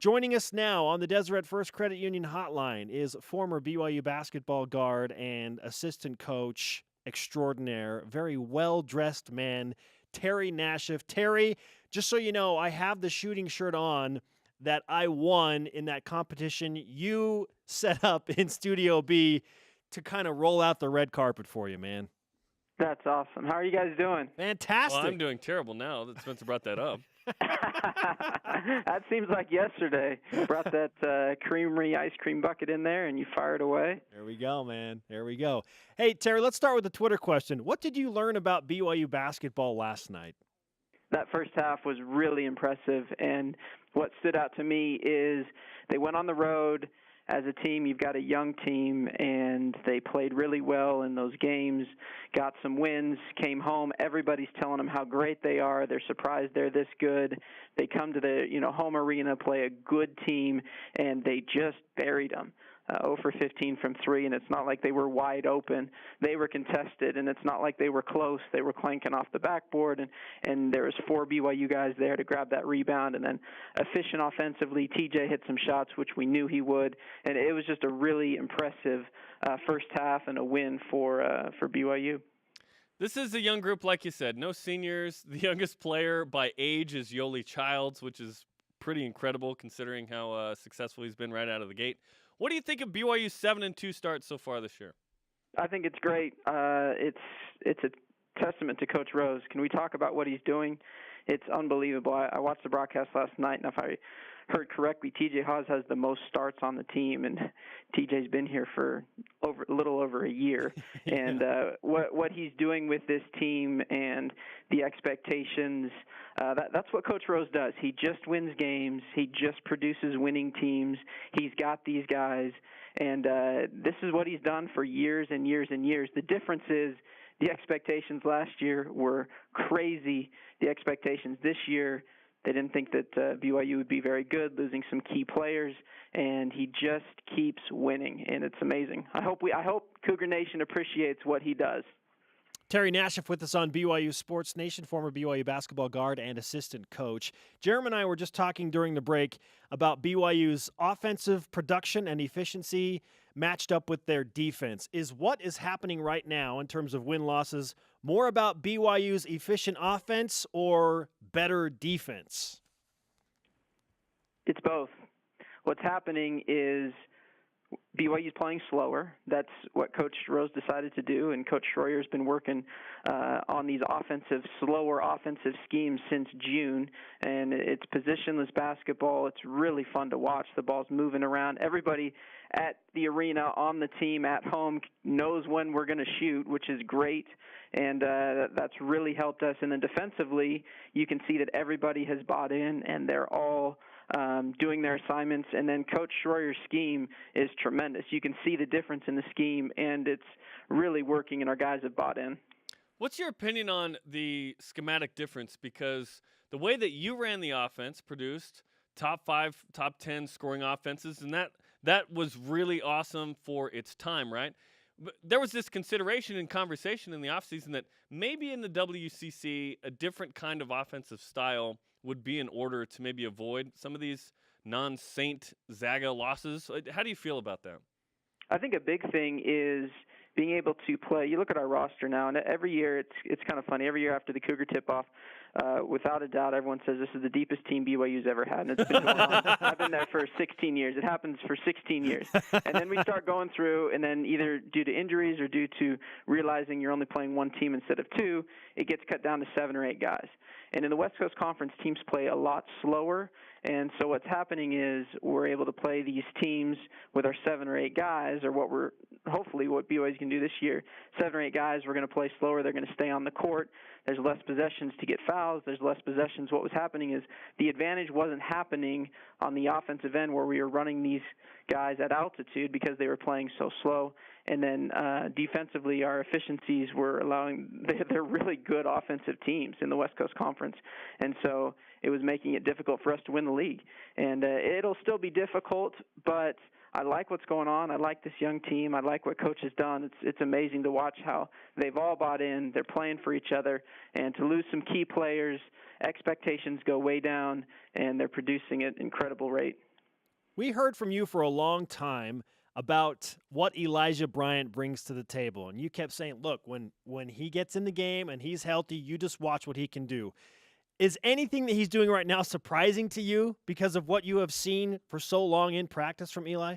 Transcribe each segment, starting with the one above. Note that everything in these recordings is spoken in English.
Joining us now on the Deseret First Credit Union hotline is former BYU basketball guard and assistant coach extraordinaire, very well-dressed man, Terry Nashif. Terry, just so you know, I have the shooting shirt on that I won in that competition you set up in Studio B to kind of roll out the red carpet for you, man. That's awesome. How are you guys doing? Fantastic. Well, I'm doing terrible now that Spencer brought that up. That seems like yesterday. Brought that creamery ice cream bucket in there, and you fired away. There we go, man. There we go. Hey, Terry, let's start with the Twitter question. What did you learn about BYU basketball last night? That first half was really impressive, and what stood out to me is they went on the road. As a team, you've got a young team, and they played really well in those games, got some wins, came home. Everybody's telling them how great they are. They're surprised they're this good. They come to the home arena, play a good team, and they just buried them. 0 for 15 from 3, and it's not like they were wide open. They were contested, and it's not like they were close. They were clanking off the backboard, and there was 4 BYU guys there to grab that rebound. And then efficient offensively, TJ hit some shots, which we knew he would, and it was just a really impressive first half and a win for BYU. This is a young group, like you said. No seniors. The youngest player by age is Yoli Childs, which is pretty incredible considering how successful he's been right out of the gate. What do you think of BYU's 7-2 start so far this year? I think it's great. It's a testament to Coach Rose. Can we talk about what he's doing? It's unbelievable. I watched the broadcast last night, and if I heard correctly, TJ Haws has the most starts on the team, and TJ's been here for a little over a year. And what he's doing with this team and the expectations, that's what Coach Rose does. He just wins games. He just produces winning teams. He's got these guys, and this is what he's done for years and years and years. The difference is the expectations last year were crazy. The expectations this year, they didn't think that BYU would be very good, losing some key players, and he just keeps winning, and it's amazing. I hope Cougar Nation appreciates what he does. Terry Nashif with us on BYU Sports Nation, former BYU basketball guard and assistant coach. Jeremy and I were just talking during the break about BYU's offensive production and efficiency matched up with their defense. Is what is happening right now in terms of win-losses more about BYU's efficient offense or better defense? It's both. What's happening is BYU's playing slower. That's what Coach Rose decided to do, and Coach Schroyer's been working on these slower offensive schemes since June, and it's positionless basketball. It's really fun to watch. The ball's moving around. Everybody at the arena, on the team, at home, knows when we're going to shoot, which is great, and that's really helped us. And then defensively, you can see that everybody has bought in, and they're all doing their assignments, and then Coach Schroyer's scheme is tremendous. You can see the difference in the scheme, and it's really working, and our guys have bought in. What's your opinion on the schematic difference? Because the way that you ran the offense produced top 5, top 10 scoring offenses, and that was really awesome for its time, right? But there was this consideration and conversation in the offseason that maybe in the WCC a different kind of offensive style would be in order to maybe avoid some of these non-Saint Zaga losses. How do you feel about that? I think a big thing is being able to play. You look at our roster now, and every year it's kind of funny. Every year after the Cougar tip-off, without a doubt, everyone says this is the deepest team BYU's ever had, and it's been going on. I've been there for 16 years. It happens for 16 years. And then we start going through, and then either due to injuries or due to realizing you're only playing one team instead of 2, it gets cut down to 7 or 8 guys. And in the West Coast Conference, teams play a lot slower, and so what's happening is we're able to play these teams with our 7 or 8 guys, or what BYU's going to do this year. 7 or 8 guys, we're going to play slower. They're going to stay on the court. There's less possessions to get fouls. There's less possessions. What was happening is the advantage wasn't happening on the offensive end where we were running these guys at altitude because they were playing so slow. And then defensively, our efficiencies were they're really good offensive teams in the West Coast Conference. And so it was making it difficult for us to win the league. And it'll still be difficult, but I like what's going on. I like this young team. I like what Coach has done. It's amazing to watch how they've all bought in. They're playing for each other. And to lose some key players, expectations go way down, and they're producing at an incredible rate. We heard from you for a long time about what Elijah Bryant brings to the table. And you kept saying, look, when he gets in the game and he's healthy, you just watch what he can do. Is anything that he's doing right now surprising to you because of what you have seen for so long in practice from Eli?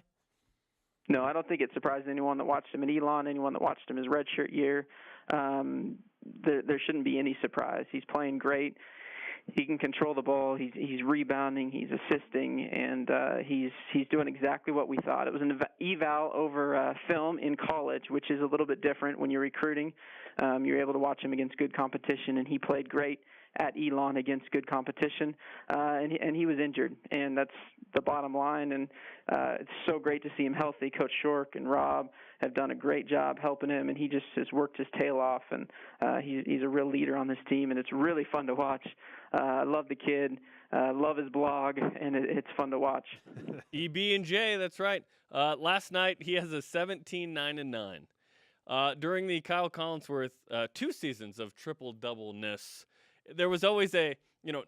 No, I don't think it surprised anyone that watched him at Elon, anyone that watched him his redshirt year. There shouldn't be any surprise. He's playing great. He can control the ball. He's rebounding. He's assisting, and he's doing exactly what we thought. It was an eval over film in college, which is a little bit different when you're recruiting. You're able to watch him against good competition, and he played great at Elon against good competition, and he was injured, and that's the bottom line. And it's so great to see him healthy. Coach Shork and Rob have done a great job helping him, and he just has worked his tail off, and he's a real leader on this team, and it's really fun to watch. I love the kid, love his blog, and it's fun to watch. EB&J, that's right. Last night he has a 17-9-9. During the Kyle Collinsworth 2 seasons of triple-double-ness, there was always a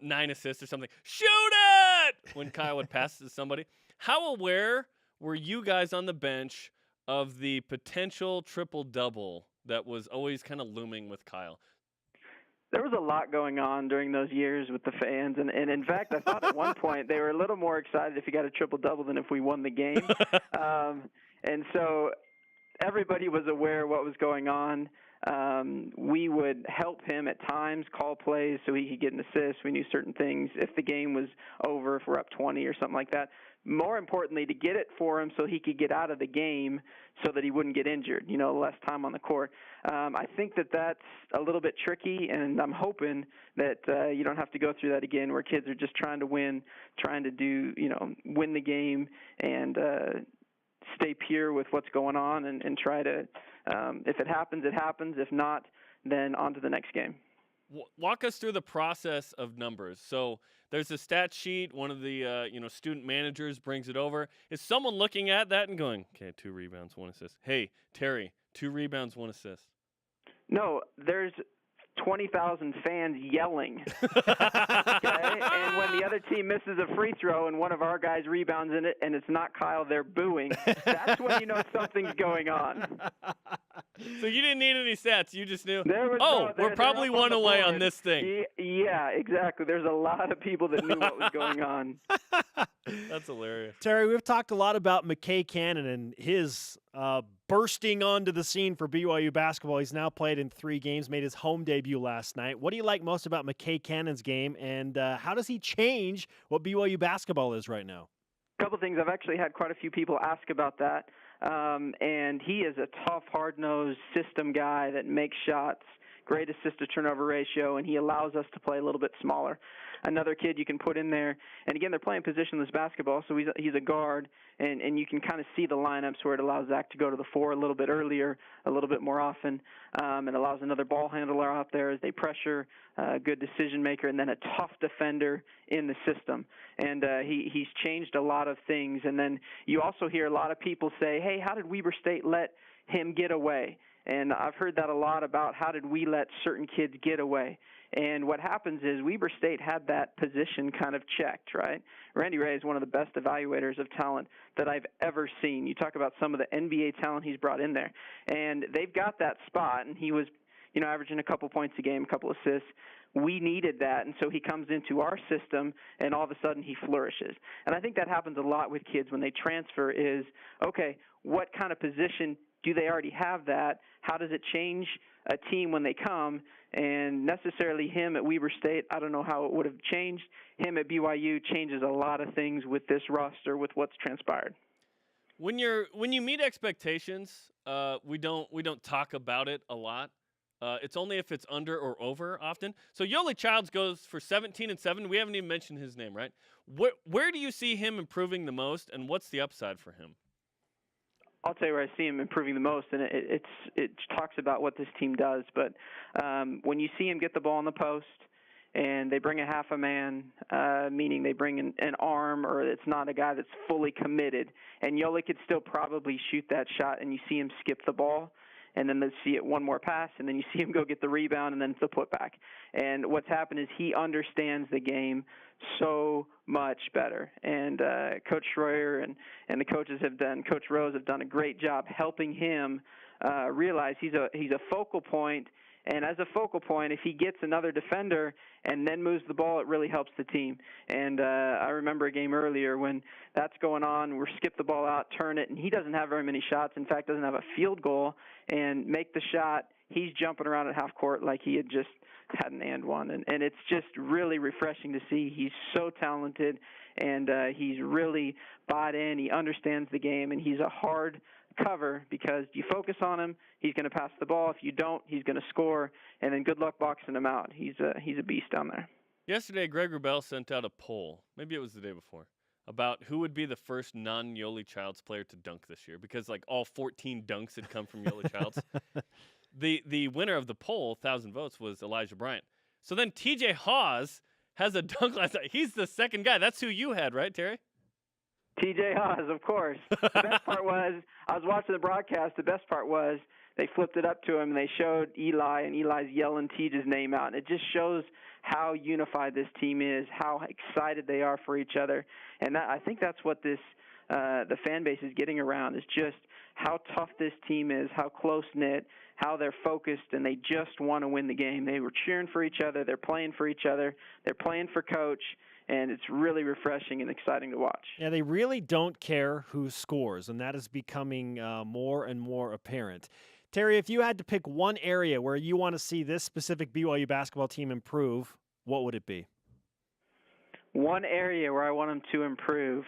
9 assists or something. Shoot it! When Kyle would pass it to somebody. How aware were you guys on the bench of the potential triple-double that was always kind of looming with Kyle? There was a lot going on during those years with the fans, and in fact, I thought at one point they were a little more excited if he got a triple-double than if we won the game. And so everybody was aware of what was going on. We would help him at times, call plays so he could get an assist. We knew certain things if the game was over, if we're up 20 or something like that. More importantly, to get it for him so he could get out of the game so that he wouldn't get injured, less time on the court. I think that's a little bit tricky, and I'm hoping that you don't have to go through that again where kids are just trying to win, trying to win the game and stay pure with what's going on and try to, if it happens, it happens. If not, then on to the next game. Walk us through the process of numbers. So there's a stat sheet. One of the student managers brings it over. Is someone looking at that and going, okay, 2 rebounds, 1 assist? Hey, Terry, 2 rebounds, 1 assist. No, there's 20,000 fans yelling. Okay? And when the other team misses a free throw and one of our guys rebounds in it and it's not Kyle, they're booing. That's when you know something's going on. So you didn't need any stats. You just knew, we're probably one away on this thing. Yeah, exactly. There's a lot of people that knew what was going on. That's hilarious. Terry, we've talked a lot about McKay Cannon and his bursting onto the scene for BYU basketball. He's now played in 3 games, made his home debut last night. What do you like most about McKay Cannon's game, and how does he change what BYU basketball is right now? A couple things. I've actually had quite a few people ask about that. And he is a tough, hard-nosed system guy that makes shots, great assist-to-turnover ratio, and he allows us to play a little bit smaller. Another kid you can put in there, and again, they're playing positionless basketball, so he's a guard, and you can kind of see the lineups where it allows Zach to go to the 4 a little bit earlier, a little bit more often. It allows another ball handler out there as they pressure, a good decision maker, and then a tough defender in the system. And he's changed a lot of things. And then you also hear a lot of people say, hey, how did Weber State let him get away? And I've heard that a lot about how did we let certain kids get away. And what happens is Weber State had that position kind of checked, right? Randy Ray is one of the best evaluators of talent that I've ever seen. You talk about some of the NBA talent he's brought in there. And they've got that spot, and he was, averaging a couple points a game, a couple assists. We needed that, and so he comes into our system, and all of a sudden he flourishes. And I think that happens a lot with kids when they transfer is, okay, what kind of position do they already have that? How does it change a team when they come? And necessarily him at Weber State, I don't know how it would have changed. Him at BYU changes a lot of things with this roster, with what's transpired. When you meet expectations, we don't talk about it a lot. It's only if it's under or over often. So Yoli Childs goes for 17 and 7. We haven't even mentioned his name, right? Where do you see him improving the most, and what's the upside for him? I'll tell you where I see him improving the most, and it talks about what this team does. But when you see him get the ball in the post and they bring a half a man, meaning they bring an arm, or it's not a guy that's fully committed. And Yoli could still probably shoot that shot, and you see him skip the ball, and then they see it one more pass, and then you see him go get the rebound, and then it's a putback. And what's happened is he understands the game so much better. And Coach Schroyer and the coaches Coach Rose have done a great job helping him realize he's a focal point. And as a focal point, if he gets another defender and then moves the ball, it really helps the team. And I remember a game earlier when that's going on, we're skip the ball out, turn it, and he doesn't have very many shots. In fact, doesn't have a field goal, and make the shot. He's jumping around at half court like he had just had an and one. And it's just really refreshing to see. He's so talented, and he's really bought in. He understands the game, and he's a hard cover because you focus on him, he's going to pass the ball. If you don't, he's going to score, and then good luck boxing him out. He's a beast down there. Yesterday, Greg Wrubell sent out a poll, maybe it was the day before, about who would be the first non-Yoli Childs player to dunk this year, because like all 14 dunks had come from Yoli Childs. The winner of the poll, 1,000 votes, was Elijah Bryant. So then TJ Haws has a dunk last night. He's the second guy. That's who you had, right, Terry? TJ Haws, of course. The best part was, I was watching the broadcast, the best part was they flipped it up to him and they showed Eli, and Eli's yelling TJ's name out. And it just shows how unified this team is, how excited they are for each other. And I think that's what this the fan base is getting around, is just how tough this team is, how close-knit, how they're focused, and they just want to win the game. They were cheering for each other. They're playing for each other. They're playing for Coach. And it's really refreshing and exciting to watch. Yeah, they really don't care who scores, and that is becoming more and more apparent. Terry, if you had to pick one area where you want to see this specific BYU basketball team improve, what would it be? One area where I want them to improve.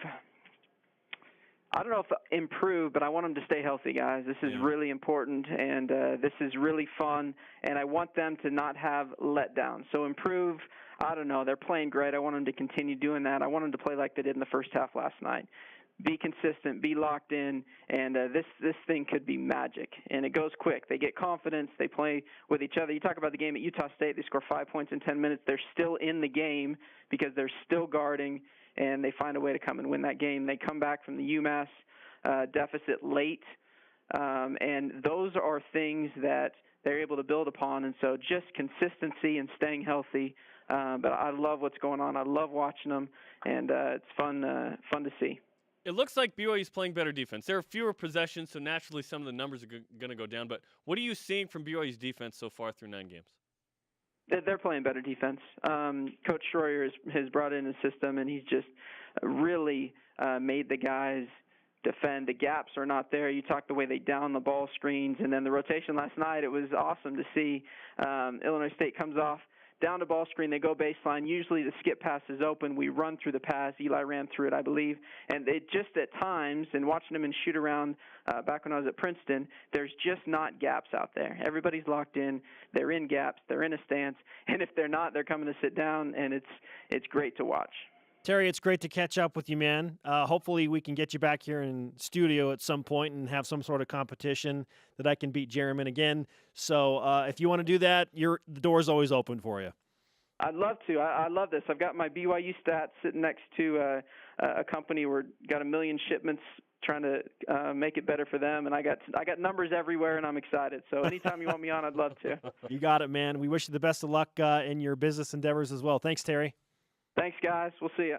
I don't know if improve, but I want them to stay healthy, guys. This is really important, and this is really fun, and I want them to not have letdown. So improve, I don't know. They're playing great. I want them to continue doing that. I want them to play like they did in the first half last night. Be consistent, be locked in, and this thing could be magic. And it goes quick. They get confidence. They play with each other. You talk about the game at Utah State. They score 5 points in 10 minutes. They're still in the game because they're still guarding, and they find a way to come and win that game. They come back from the UMass deficit late, and those are things that they're able to build upon. And so just consistency and staying healthy. But I love what's going on. I love watching them, and it's fun to see. It looks like BYU's playing better defense. There are fewer possessions, so naturally some of the numbers are going to go down. But what are you seeing from BYU's defense so far through 9 games? They're playing better defense. Coach Schroyer has brought in a system, and he's just really made the guys defend. The gaps are not there. You talk the way they down the ball screens, and then the rotation last night, it was awesome to see. Illinois State comes off, down to ball screen, they go baseline. Usually the skip pass is open. We run through the pass. Eli ran through it, I believe. And it just at times, and watching them in shoot around back when I was at Princeton, there's just not gaps out there. Everybody's locked in. They're in gaps. They're in a stance. And if they're not, they're coming to sit down, and it's great to watch. Terry, it's great to catch up with you, man. Hopefully we can get you back here in studio at some point and have some sort of competition that I can beat Jeremy again. So if you want to do that, the door's always open for you. I'd love to. I love this. I've got my BYU stats sitting next to a company where got 1 million shipments trying to make it better for them, and I got numbers everywhere, and I'm excited. So anytime you want me on, I'd love to. You got it, man. We wish you the best of luck in your business endeavors as well. Thanks, Terry. Thanks, guys. We'll see you.